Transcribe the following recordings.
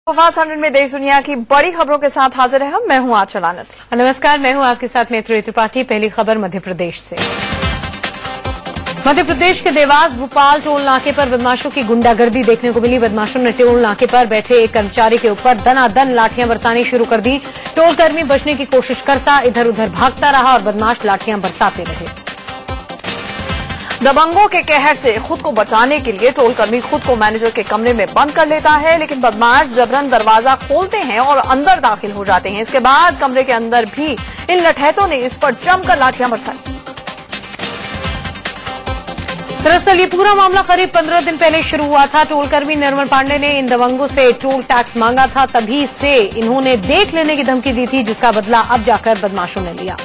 Fast 100 में देश दुनिया की बड़ी खबरों के साथ हाजिर है मैं हूं आंचल आनंद। नमस्कार, मैं हूं आपके साथ मैत्री त्रिपाठी। पहली खबर मध्य प्रदेश से। मध्य प्रदेश के देवास भोपाल टोल नाके पर बदमाशों की गुंडागर्दी देखने को मिली। बदमाशों ने टोल नाके पर बैठे एक कर्मचारी के ऊपर दनादन लाठियां बरसानी शुरू कर दी। टोल कर्मी बचने की कोशिश करता इधर उधर भागता रहा और बदमाश लाठियां बरसाते रहे। दबंगों के कहर से खुद को बचाने के लिए टोल कर्मी खुद को मैनेजर के कमरे में बंद कर लेता है, लेकिन बदमाश जबरन दरवाजा खोलते हैं और अंदर दाखिल हो जाते हैं। इसके बाद कमरे के अंदर भी इन लठैतों ने इस पर जमकर लाठियां बरसाई। दरअसल ये पूरा मामला करीब 15 दिन पहले शुरू हुआ था। टोल कर्मी निर्मल पांडे ने इन दबंगों से टोल टैक्स मांगा था, तभी से इन्होंने देख लेने की धमकी दी थी, जिसका बदला अब जाकर बदमाशों ने लिया।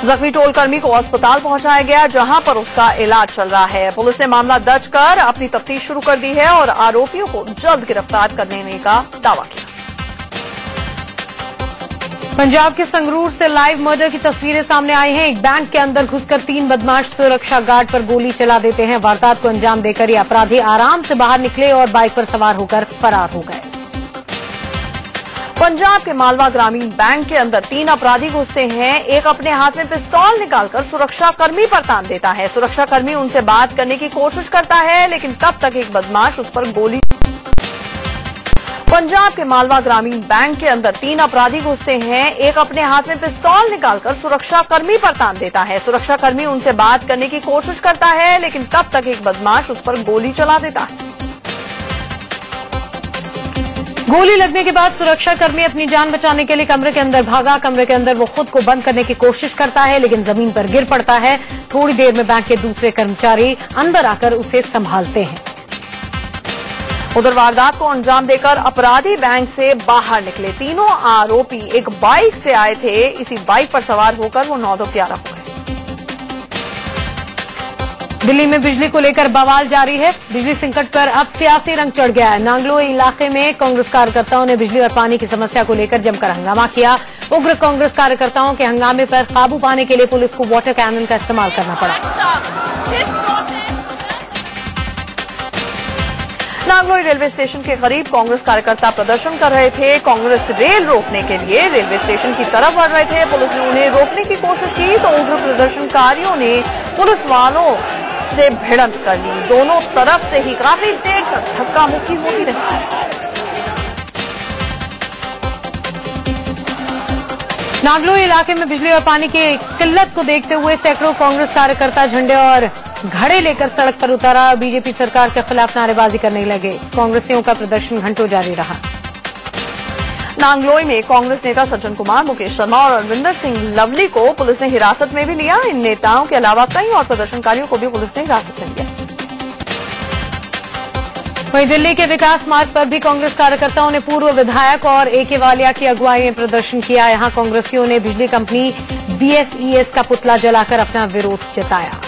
जख्मी टोल कर्मी को अस्पताल पहुंचाया गया, जहां पर उसका इलाज चल रहा है। पुलिस ने मामला दर्ज कर अपनी तफ्तीश शुरू कर दी है और आरोपियों को जल्द गिरफ्तार करने का दावा किया। पंजाब के संगरूर से लाइव मर्डर की तस्वीरें सामने आई हैं। एक बैंक के अंदर घुसकर 3 बदमाश सुरक्षा गार्ड पर गोली चला देते हैं। वारदात को अंजाम देकर ये अपराधी आराम से बाहर निकले और बाइक पर सवार होकर फरार हो गए। पंजाब के मालवा ग्रामीण बैंक के अंदर 3 अपराधी घुसते हैं। एक अपने हाथ में पिस्तौल निकालकर सुरक्षा कर्मी पर तान देता है। सुरक्षा कर्मी उनसे बात करने की कोशिश करता है, लेकिन तब तक एक बदमाश उस पर गोली। पंजाब के मालवा ग्रामीण बैंक के अंदर 3 अपराधी घुसते हैं। एक अपने हाथ में पिस्तौल निकालकर सुरक्षा कर्मी पर तान देता है। सुरक्षा कर्मी उनसे बात करने की कोशिश करता है, लेकिन तब तक एक बदमाश उस पर गोली चला देता है। गोली लगने के बाद सुरक्षा कर्मी अपनी जान बचाने के लिए कमरे के अंदर भागा। कमरे के अंदर वो खुद को बंद करने की कोशिश करता है, लेकिन जमीन पर गिर पड़ता है। थोड़ी देर में बैंक के दूसरे कर्मचारी अंदर आकर उसे संभालते हैं। उधर वारदात को अंजाम देकर अपराधी बैंक से बाहर निकले। तीनों आरोपी एक बाइक से आए थे। इसी बाइक पर सवार होकर वो 9-11 हो गए। दिल्ली में बिजली को लेकर बवाल जारी है। बिजली संकट पर अब सियासी रंग चढ़ गया है। नांगलो इलाके में कांग्रेस कार्यकर्ताओं ने बिजली और पानी की समस्या को लेकर जमकर हंगामा किया। उग्र कांग्रेस कार्यकर्ताओं के हंगामे पर काबू पाने के लिए पुलिस को वाटर कैनन का इस्तेमाल करना पड़ा। नांगलोई रेलवे स्टेशन के करीब कांग्रेस कार्यकर्ता प्रदर्शन कर रहे थे। कांग्रेस रेल रोकने के लिए रेलवे स्टेशन की तरफ बढ़ रहे थे। पुलिस ने उन्हें रोकने की कोशिश की तो उग्र प्रदर्शनकारियों ने पुलिस वालों से भिड़ंत कर ली। दोनों तरफ से ही काफी देर तक धक्का मुक्की होती रही। नांगलोई इलाके में बिजली और पानी की किल्लत को देखते हुए सैकड़ों कांग्रेस कार्यकर्ता झंडे और घड़े लेकर सड़क पर उतरा। बीजेपी सरकार के खिलाफ नारेबाजी करने लगे। कांग्रेसियों का प्रदर्शन घंटों जारी रहा। नांगलोई में कांग्रेस नेता सज्जन कुमार, मुकेश शर्मा और अरविंदर सिंह लवली को पुलिस ने हिरासत में भी लिया। इन नेताओं के अलावा कई और प्रदर्शनकारियों को भी पुलिस ने हिरासत में लिया। वहीं दिल्ली के विकास मार्ग पर भी कांग्रेस कार्यकर्ताओं ने पूर्व विधायक और AK वालिया की अगुवाई में प्रदर्शन किया। यहां कांग्रेसियों ने बिजली कंपनी BSES का पुतला जलाकर अपना विरोध जताया।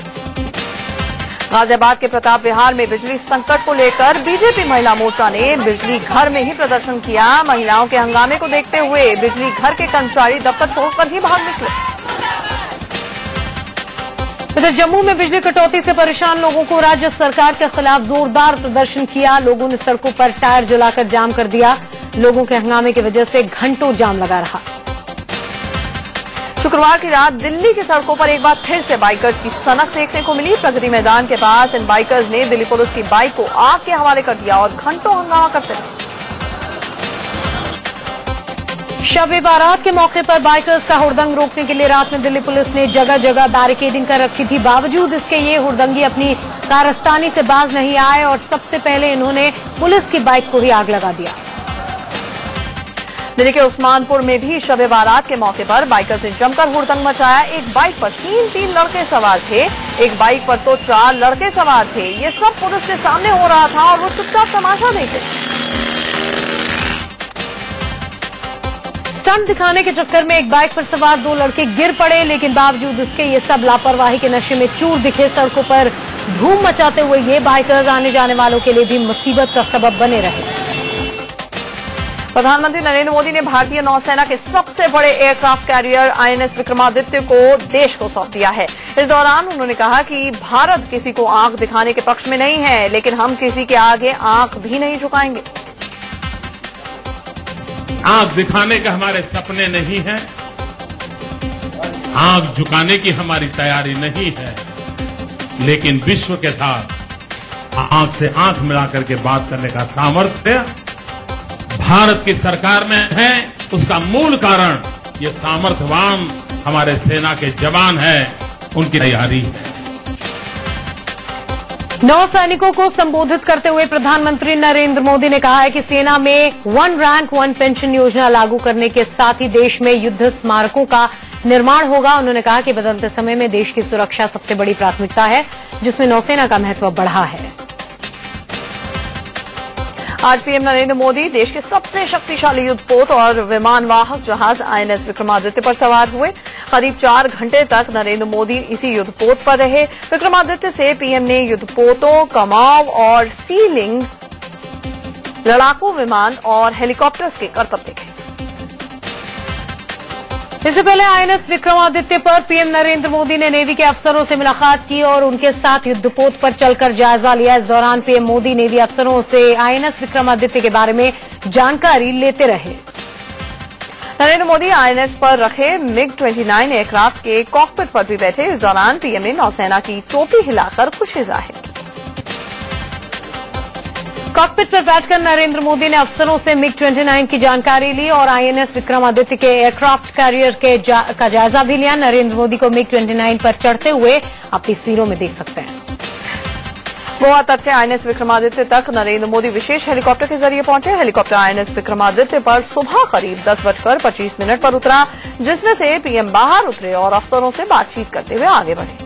गाजियाबाद के प्रताप विहार में बिजली संकट को लेकर बीजेपी महिला मोर्चा ने बिजली घर में ही प्रदर्शन किया। महिलाओं के हंगामे को देखते हुए बिजली घर के कर्मचारी दफ्तर छोड़कर ही भाग निकले। इधर जम्मू में बिजली कटौती से परेशान लोगों को राज्य सरकार के खिलाफ जोरदार प्रदर्शन किया। लोगों ने सड़कों पर टायर जलाकर जाम कर दिया। लोगों के हंगामे की वजह से घंटों जाम लगा रहा। शुक्रवार की रात दिल्ली की सड़कों पर एक बार फिर से बाइकर्स की सनक देखने को मिली। प्रगति मैदान के पास इन बाइकर्स ने दिल्ली पुलिस की बाइक को आग के हवाले कर दिया और घंटों हंगामा करते रहे। शब-ए बारात के मौके पर बाइकर्स का हुड़दंग रोकने के लिए रात में दिल्ली पुलिस ने जगह जगह बैरिकेडिंग कर रखी थी। बावजूद इसके ये हुड़दंगी अपनी कारस्तानी से बाज नहीं आए और सबसे पहले इन्होंने पुलिस की बाइक को ही आग लगा दिया। दिल्ली के उस्मानपुर में भी शब-ए बारात के मौके पर बाइकर्स ने जमकर हुड़दंग मचाया। एक बाइक पर 3 लड़के सवार थे, एक बाइक पर तो 4 लड़के सवार थे। ये सब पुलिस के सामने हो रहा था और वो चुपचाप तमाशा देखे। स्टंट दिखाने के चक्कर में एक बाइक पर सवार 2 लड़के गिर पड़े, लेकिन बावजूद इसके ये सब लापरवाही के नशे में चूर दिखे। सड़कों पर धूम मचाते हुए ये बाइकर्स आने जाने वालों के लिए भी मुसीबत का सबब बने रहे। प्रधानमंत्री नरेंद्र मोदी ने भारतीय नौसेना के सबसे बड़े एयरक्राफ्ट कैरियर INS विक्रमादित्य को देश को सौंप दिया है। इस दौरान उन्होंने कहा कि भारत किसी को आंख दिखाने के पक्ष में नहीं है, लेकिन हम किसी के आगे आंख भी नहीं झुकाएंगे। आंख दिखाने के हमारे सपने नहीं हैं, आंख झुकाने की हमारी तैयारी नहीं है, लेकिन विश्व के साथ आंख से आंख मिलाकर के बात करने का सामर्थ्य भारत की सरकार में है। उसका मूल कारण ये सामर्थ्यवान हमारे सेना के जवान हैं, उनकी तैयारी है। नौ सैनिकों को संबोधित करते हुए प्रधानमंत्री नरेंद्र मोदी ने कहा है कि सेना में 1 रैंक 1 पेंशन योजना लागू करने के साथ ही देश में युद्ध स्मारकों का निर्माण होगा। उन्होंने कहा कि बदलते समय में देश की सुरक्षा सबसे बड़ी प्राथमिकता है, जिसमें नौसेना का महत्व बढ़ा है। आज पीएम नरेंद्र मोदी देश के सबसे शक्तिशाली युद्धपोत और विमानवाहक जहाज आईएनएस विक्रमादित्य पर सवार हुए। करीब 4 घंटे तक नरेंद्र मोदी इसी युद्धपोत पर रहे। विक्रमादित्य से पीएम ने युद्धपोतों, कमाव और सीलिंग, लड़ाकू विमान और हेलीकॉप्टर्स के करतब देखे। इससे पहले आईएनएस विक्रमादित्य पर पीएम नरेंद्र मोदी ने नेवी के अफसरों से मुलाकात की और उनके साथ युद्धपोत पर चलकर जायजा लिया। इस दौरान पीएम मोदी नेवी अफसरों से आईएनएस विक्रमादित्य के बारे में जानकारी लेते रहे। नरेंद्र मोदी आईएनएस पर रखे MiG-29 एयरक्राफ्ट के कॉकपिट पर भी बैठे। इस दौरान पीएम ने नौसेना की टोपी हिलाकर खुशी जाहिर की। कॉकपिट पर बैठकर नरेंद्र मोदी ने अफसरों से MiG-29 की जानकारी ली और आईएनएस विक्रमादित्य के एयरक्राफ्ट कैरियर का जायजा भी लिया। नरेंद्र मोदी को MiG-29 पर चढ़ते हुए आप तस्वीरों में देख सकते हैं। गोवा तट से आईएनएस विक्रमादित्य तक नरेंद्र मोदी विशेष हेलीकॉप्टर के जरिए पहुंचे। हेलीकॉप्टर आईएनएस विक्रमादित्य पर सुबह करीब 10:25 पर उतरा, जिसमें से पीएम बाहर उतरे और अफसरों से बातचीत करते हुए आगे बढ़े।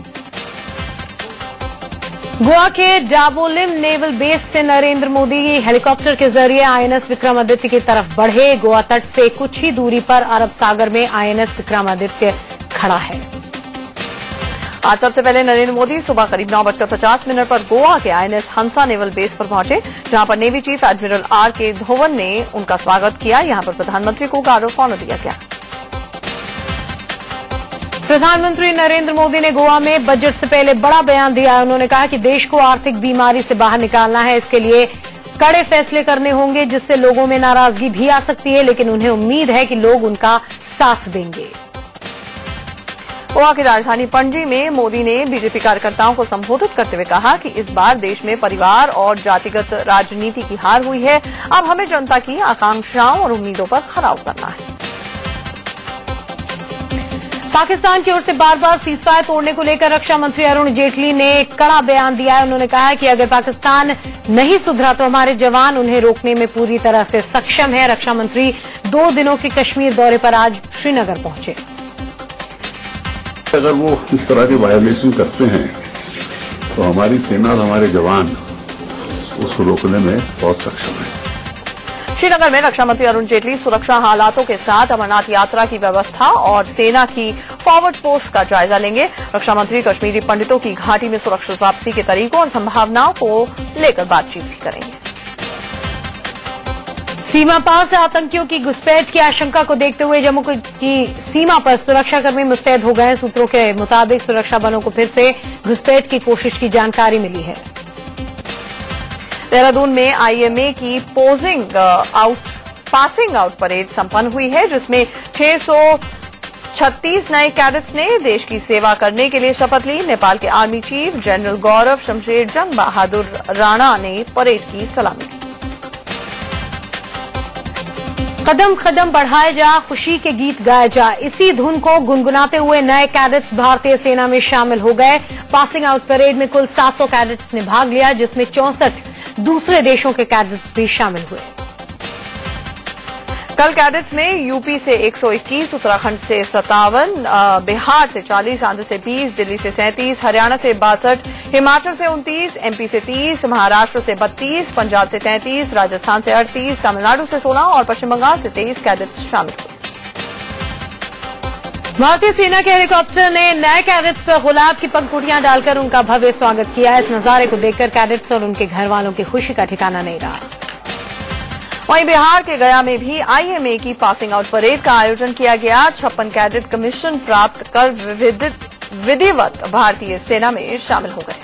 गोवा के डाबोलिम नेवल बेस से नरेंद्र मोदी हेलीकॉप्टर के जरिए आईएनएस विक्रमादित्य की तरफ बढ़े। गोवा तट से कुछ ही दूरी पर अरब सागर में आईएनएस विक्रमादित्य खड़ा है। आज सबसे पहले नरेंद्र मोदी सुबह करीब 9:50 पर गोवा के आईएनएस हंसा नेवल बेस पर पहुंचे, जहां पर नेवी चीफ एडमिरल आर.के. धोवन ने उनका स्वागत किया। यहां पर प्रधानमंत्री को गार्ड ऑफ ऑनर दिया गया। प्रधानमंत्री नरेंद्र मोदी ने गोवा में बजट से पहले बड़ा बयान दिया। उन्होंने कहा कि देश को आर्थिक बीमारी से बाहर निकालना है। इसके लिए कड़े फैसले करने होंगे, जिससे लोगों में नाराजगी भी आ सकती है, लेकिन उन्हें उम्मीद है कि लोग उनका साथ देंगे। गोवा की राजधानी पणजी में मोदी ने बीजेपी कार्यकर्ताओं को संबोधित करते हुए कहा कि इस बार देश में परिवार और जातिगत राजनीति की हार हुई है। अब हमें जनता की आकांक्षाओं और उम्मीदों पर खरा उतरना है। पाकिस्तान की ओर से बार बार सीजफायर तोड़ने को लेकर रक्षा मंत्री अरुण जेटली ने कड़ा बयान दिया है। उन्होंने कहा है कि अगर पाकिस्तान नहीं सुधरा तो हमारे जवान उन्हें रोकने में पूरी तरह से सक्षम है। रक्षा मंत्री 2 दिनों के कश्मीर दौरे पर आज श्रीनगर पहुंचे। अगर वो इस तरह के वायलेशन करते हैं तो हमारी सेना और हमारे जवान उसको रोकने में बहुत सक्षम है। श्रीनगर में रक्षा मंत्री अरुण जेटली सुरक्षा हालातों के साथ अमरनाथ यात्रा की व्यवस्था और सेना की फॉरवर्ड पोस्ट का जायजा लेंगे। रक्षा मंत्री कश्मीरी पंडितों की घाटी में सुरक्षित वापसी के तरीकों और संभावनाओं को लेकर बातचीत भी करेंगे। सीमा पार से आतंकियों की घुसपैठ की आशंका को देखते हुए जम्मू की सीमा पर सुरक्षाकर्मी मुस्तैद हो गए। सूत्रों के मुताबिक सुरक्षा बलों को फिर से घुसपैठ की कोशिश की जानकारी मिली है। देहरादून में आईएमए की पासिंग आउट परेड संपन्न हुई है, जिसमें 636 नए कैडेट्स ने देश की सेवा करने के लिए शपथ ली। नेपाल के आर्मी चीफ जनरल गौरव शमशेर जंग बहादुर राणा ने परेड की सलामी दी। कदम कदम बढ़ाए जा, खुशी के गीत गाए जा, इसी धुन को गुनगुनाते हुए नए कैडेट्स भारतीय सेना में शामिल हो गए। पासिंग आउट परेड में कुल 700 कैडेट्स ने भाग लिया, जिसमें 64 दूसरे देशों के कैडेट्स भी शामिल हुए। कल कैडेट्स में यूपी से 121, उत्तराखंड से 57, बिहार से 40, आंध्र से 20, दिल्ली से 37, हरियाणा से 62, हिमाचल से 29, एमपी से 30, महाराष्ट्र से 32, पंजाब से 33, राजस्थान से 38, तमिलनाडु से 16 और पश्चिम बंगाल से 23 कैडेट्स शामिल हुए। भारतीय सेना के हेलीकॉप्टर ने नए कैडेट्स पर गुलाब की पंखुड़ियां डालकर उनका भव्य स्वागत किया। इस नजारे को देखकर कैडेट्स और उनके घर वालों की खुशी का ठिकाना नहीं रहा। वहीं बिहार के गया में भी आईएमए की पासिंग आउट परेड का आयोजन किया गया। 56 कैडेट कमीशन प्राप्त कर विधिवत भारतीय सेना में शामिल हो गए।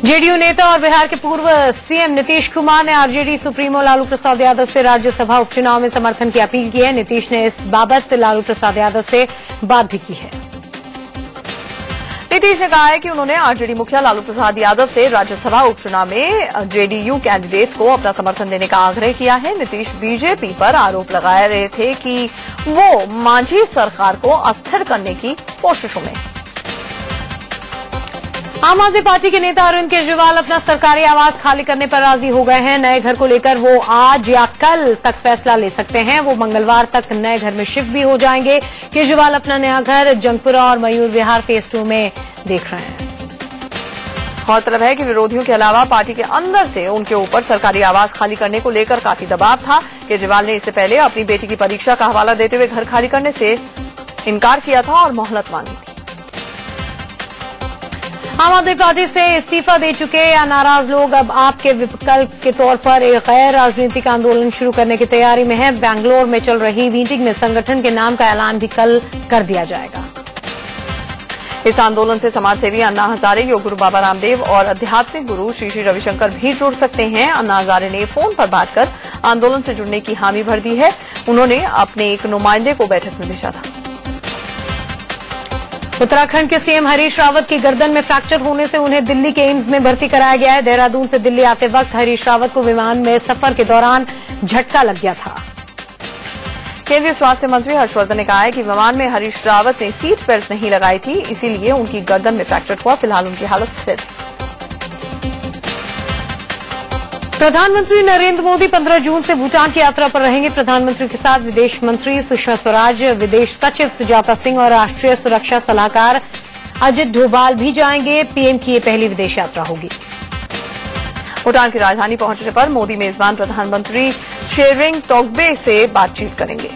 जेडीयू नेता और बिहार के पूर्व सीएम नीतीश कुमार ने आरजेडी सुप्रीमो लालू प्रसाद यादव से राज्यसभा उपचुनाव में समर्थन की अपील की है। नीतीश ने इस बाबत लालू प्रसाद यादव से बात भी की है। नीतीश ने कहा है कि उन्होंने आरजेडी मुखिया लालू प्रसाद यादव से राज्यसभा उपचुनाव में जेडीयू कैंडिडेट्स को अपना समर्थन देने का आग्रह किया है। नीतीश बीजेपी पर आरोप लगा रहे थे कि वो मांझी सरकार को अस्थिर करने की कोशिशों में। आम आदमी पार्टी के नेता अरविंद केजरीवाल अपना सरकारी आवास खाली करने पर राजी हो गए हैं। नए घर को लेकर वो आज या कल तक फैसला ले सकते हैं। वो मंगलवार तक नए घर में शिफ्ट भी हो जाएंगे। केजरीवाल अपना नया घर जंगपुरा और मयूर विहार फेज 2 में देख रहे हैं। गौरतलब है कि विरोधियों के अलावा पार्टी के अंदर से उनके ऊपर सरकारी आवास खाली करने को लेकर काफी दबाव था। केजरीवाल ने इससे पहले अपनी बेटी की परीक्षा का हवाला देते हुए घर खाली करने से इनकार किया था और मोहलत मांगी थी। आम आदमी पार्टी से इस्तीफा दे चुके या नाराज लोग अब आपके विकल्प के तौर पर एक गैर राजनीतिक आंदोलन शुरू करने की तैयारी में हैं। बेंगलोर में चल रही मीटिंग में संगठन के नाम का ऐलान भी कल कर दिया जाएगा। इस आंदोलन से समाजसेवी अन्ना हजारे, योग गुरु बाबा रामदेव और आध्यात्मिक गुरु श्री श्री रविशंकर भी जुड़ सकते हैं। अन्ना हजारे ने फोन पर बात कर आंदोलन से जुड़ने की हामी भर दी है। उन्होंने अपने एक नुमाइंदे को बैठक में भेजा था। उत्तराखंड के सीएम हरीश रावत की गर्दन में फ्रैक्चर होने से उन्हें दिल्ली के एम्स में भर्ती कराया गया है। देहरादून से दिल्ली आते वक्त हरीश रावत को विमान में सफर के दौरान झटका लग गया था। केंद्रीय स्वास्थ्य मंत्री हर्षवर्धन ने कहा है कि विमान में हरीश रावत ने सीट बेल्ट नहीं लगाई थी, इसीलिए उनकी गर्दन में फ्रैक्चर हुआ। फिलहाल उनकी हालत स्थिर है। प्रधानमंत्री नरेंद्र मोदी 15 जून से भूटान की यात्रा पर रहेंगे। प्रधानमंत्री के साथ विदेश मंत्री सुषमा स्वराज, विदेश सचिव सुजाता सिंह और राष्ट्रीय सुरक्षा सलाहकार अजित डोभाल भी जाएंगे। पीएम की ये पहली विदेश यात्रा होगी। भूटान की राजधानी पहुंचने पर मोदी मेजबान प्रधानमंत्री शेरिंग तोब्गे से बातचीत करेंगे।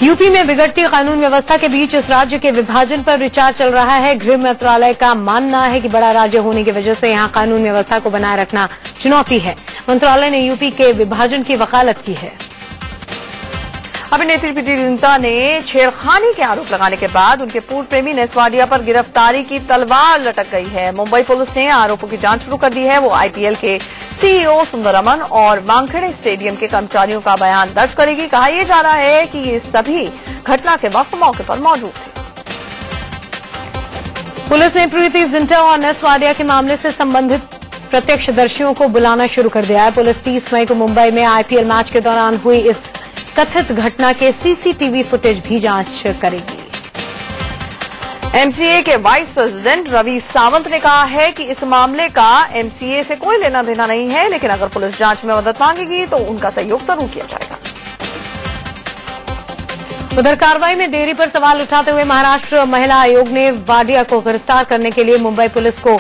यूपी में बिगड़ती कानून व्यवस्था के बीच इस राज्य के विभाजन पर विचार चल रहा है। गृह मंत्रालय का मानना है कि बड़ा राज्य होने की वजह से यहां कानून व्यवस्था को बनाए रखना चुनौती है। मंत्रालय ने यूपी के विभाजन की वकालत की है। अभिनेत्री प्रीति जिंटा ने छेड़खानी के आरोप लगाने के बाद उनके पूर्व प्रेमी नेस वाडिया पर गिरफ्तारी की तलवार लटक गई है। मुंबई पुलिस ने आरोपों की जांच शुरू कर दी है। वो आईपीएल के सीईओ सुंदरमन और वानखेड़े स्टेडियम के कर्मचारियों का बयान दर्ज करेगी। कहा यह जा रहा है कि ये सभी घटना के वक्त मौके पर मौजूद थे। पुलिस ने प्रीति जिंटा और नेस वाडिया के मामले से संबंधित प्रत्यक्षदर्शियों को बुलाना शुरू कर दिया है। पुलिस 30 मई को मुंबई में आईपीएल मैच के दौरान हुई इस कथित घटना के सीसीटीवी फुटेज भी जांच करेगी। एमसीए के वाइस प्रेसिडेंट रवि सावंत ने कहा है कि इस मामले का एमसीए से कोई लेना देना नहीं है, लेकिन अगर पुलिस जांच में मदद मांगेगी तो उनका सहयोग जरूर किया जाएगा। उधर कार्रवाई में देरी पर सवाल उठाते हुए महाराष्ट्र महिला आयोग ने वाडिया को गिरफ्तार करने के लिए मुंबई पुलिस को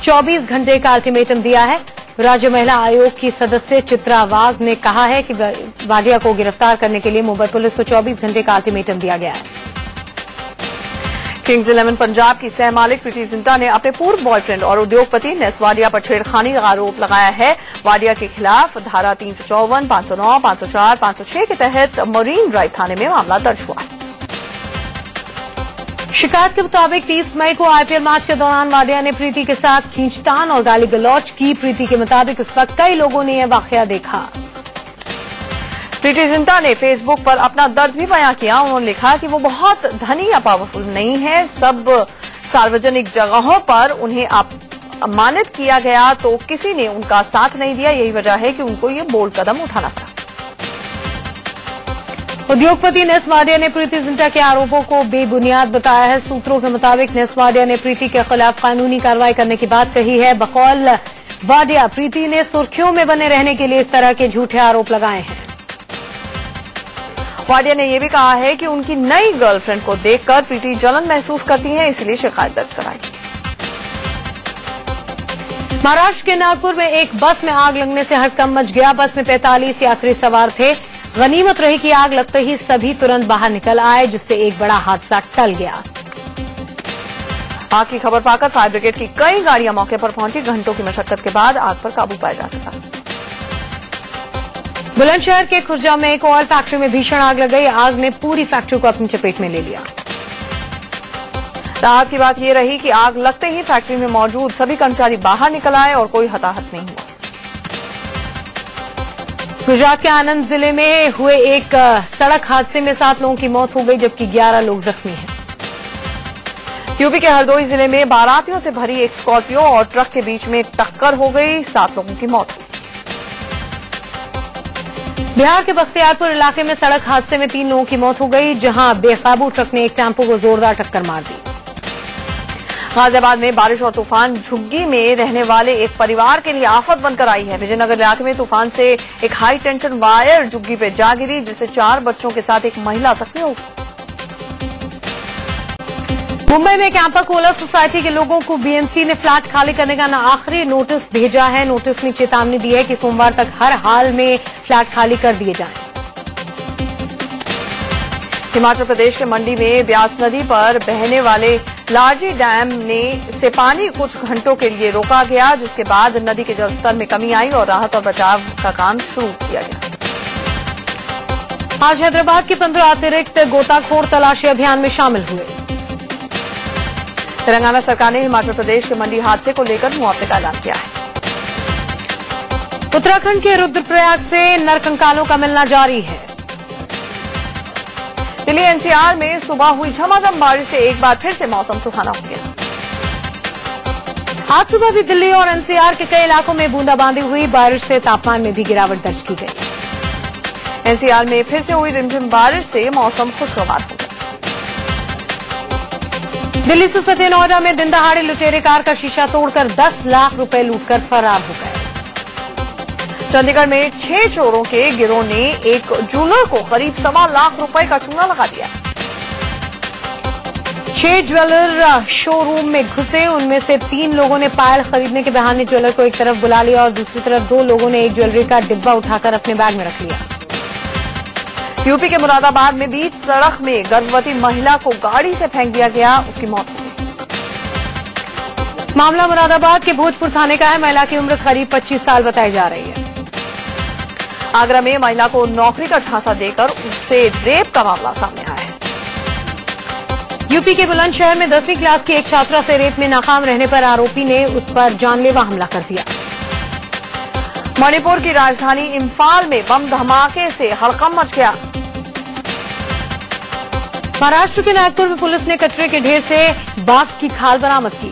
24 घंटे का अल्टीमेटम दिया है। राज्य महिला आयोग की सदस्य चित्रा वाघ ने कहा है कि वाडिया को गिरफ्तार करने के लिए मुंबई पुलिस को 24 घंटे का अल्टीमेटम दिया गया है। किंग्स 11 पंजाब की सह मालिक प्रीति जिंटा ने अपने पूर्व बॉयफ्रेंड और उद्योगपति नेस वाडिया पर छेड़खानी का आरोप लगाया है। वाडिया के खिलाफ धारा 354, 509, 504, 506 के तहत मरीन ड्राइव थाने में मामला दर्ज हुआ है। शिकायत के मुताबिक 30 मई को आईपीएल मैच के दौरान वाडिया ने प्रीति के साथ खींचतान और गाली गलौज की। प्रीति के मुताबिक उस वक्त कई लोगों ने यह वाकया देखा। प्रीति जिंटा ने फेसबुक पर अपना दर्द भी बयां किया। उन्होंने लिखा कि वो बहुत धनी या पावरफुल नहीं है। सब सार्वजनिक जगहों पर उन्हें अपमानित किया गया तो किसी ने उनका साथ नहीं दिया। यही वजह है कि उनको ये बोल्ड कदम उठाना पड़ा। उद्योगपति नेस वाडिया ने प्रीति जिंटा के आरोपों को बेबुनियाद बताया है। सूत्रों के मुताबिक नेस वाडिया ने प्रीति के खिलाफ कानूनी कार्रवाई करने की बात कही है। बकौल वाडिया, प्रीति ने सुर्खियों में बने रहने के लिए इस तरह के झूठे आरोप लगाए हैं। वाडिया ने यह भी कहा है कि उनकी नई गर्लफ्रेंड को देखकर प्रीति जलन महसूस करती है, इसलिए शिकायत दर्ज कराई। महाराष्ट्र के नागपुर में एक बस में आग लगने से हड़कंप मच गया। बस में 45 यात्री सवार थे। गनीमत रही कि आग लगते ही सभी तुरंत बाहर निकल आए, जिससे एक बड़ा हादसा टल गया। आग की खबर पाकर फायर ब्रिगेड की कई गाड़ियां मौके पर पहुंची। घंटों की मशक्कत के बाद आग पर काबू पाया जा सका। बुलंदशहर के खुर्जा में एक ऑयल फैक्ट्री में भीषण आग लग गई। आग ने पूरी फैक्ट्री को अपनी चपेट में ले लिया। राहत की बात यह रही कि आग लगते ही फैक्ट्री में मौजूद सभी कर्मचारी बाहर निकल आए और कोई हताहत नहीं हुआ। गुजरात के आनंद जिले में हुए एक सड़क हादसे में 7 लोगों की मौत हो गई, जबकि 11 लोग जख्मी हैं। यूपी के हरदोई जिले में बारातियों से भरी एक स्कॉर्पियो और ट्रक के बीच में टक्कर हो गई, 7 लोगों की मौत हुई। बिहार के बख्तियारपुर इलाके में सड़क हादसे में 3 लोगों की मौत हो गई, जहां बेकाबू ट्रक ने एक टेम्पो को जोरदार टक्कर मार दी। गाजियाबाद में बारिश और तूफान झुग्गी में रहने वाले एक परिवार के लिए आफत बनकर आई है। विजयनगर इलाके में तूफान से एक हाई टेंशन वायर झुग्गी पे जा गिरी, जिससे 4 बच्चों के साथ एक महिला जख्मी हो गई। मुंबई में कैंपा कोला सोसाइटी के लोगों को बीएमसी ने फ्लैट खाली करने का आखिरी नोटिस भेजा है। नोटिस में चेतावनी दी है कि सोमवार तक हर हाल में फ्लैट खाली कर दिए जाएं। हिमाचल प्रदेश के मंडी में ब्यास नदी पर बहने वाले लारजी डैम से पानी कुछ घंटों के लिए रोका गया, जिसके बाद नदी के जलस्तर में कमी आई और राहत और बचाव का काम शुरू किया गया। आज हैदराबाद के 15 अतिरिक्त गोताखोर तलाशी अभियान में शामिल हुए। तेलंगाना सरकार ने हिमाचल प्रदेश के मंडी हादसे को लेकर मुआवजे का ऐलान किया है। उत्तराखंड के रुद्रप्रयाग से नरकंकालों का मिलना जारी है। दिल्ली एनसीआर में सुबह हुई झमाझम बारिश से एक बार फिर से मौसम सुहाना हो गया। आज सुबह भी दिल्ली और एनसीआर के कई इलाकों में बूंदाबांदी हुई। बारिश से तापमान में भी गिरावट दर्ज की गई। एनसीआर में फिर से हुई रिमझिम बारिश से मौसम खुशगवार हो गया। दिल्ली से सटे नोएडा में दिन दहाड़े लुटेरे कार का शीशा तोड़कर 10 लाख रुपए लूटकर फरार हो गए। चंडीगढ़ में 6 चोरों के गिरोह ने एक ज्वेलर को करीब 1.25 लाख रुपए का चूना लगा दिया। 6 ज्वेलर शोरूम में घुसे, उनमें से 3 लोगों ने पायल खरीदने के बहाने ज्वेलर को एक तरफ बुला लिया और दूसरी तरफ 2 लोगों ने एक ज्वेलरी का डिब्बा उठाकर अपने बैग में रख लिया। यूपी के मुरादाबाद में बीच सड़क में गर्भवती महिला को गाड़ी से फेंक दिया गया, उसकी मौत हो गई। मामला मुरादाबाद के भोजपुर थाने का है। महिला की उम्र करीब 25 साल बताई जा रही है। आगरा में महिला को नौकरी का झांसा देकर उससे रेप का मामला सामने आया है। यूपी के बुलंदशहर में 10वीं क्लास की एक छात्रा से रेप में नाकाम रहने पर आरोपी ने उस पर जानलेवा हमला कर दिया। मणिपुर की राजधानी इम्फाल में बम धमाके से हड़कंप मच गया। महाराष्ट्र के नागपुर में पुलिस ने कचरे के ढेर से बाघ की खाल बरामद की।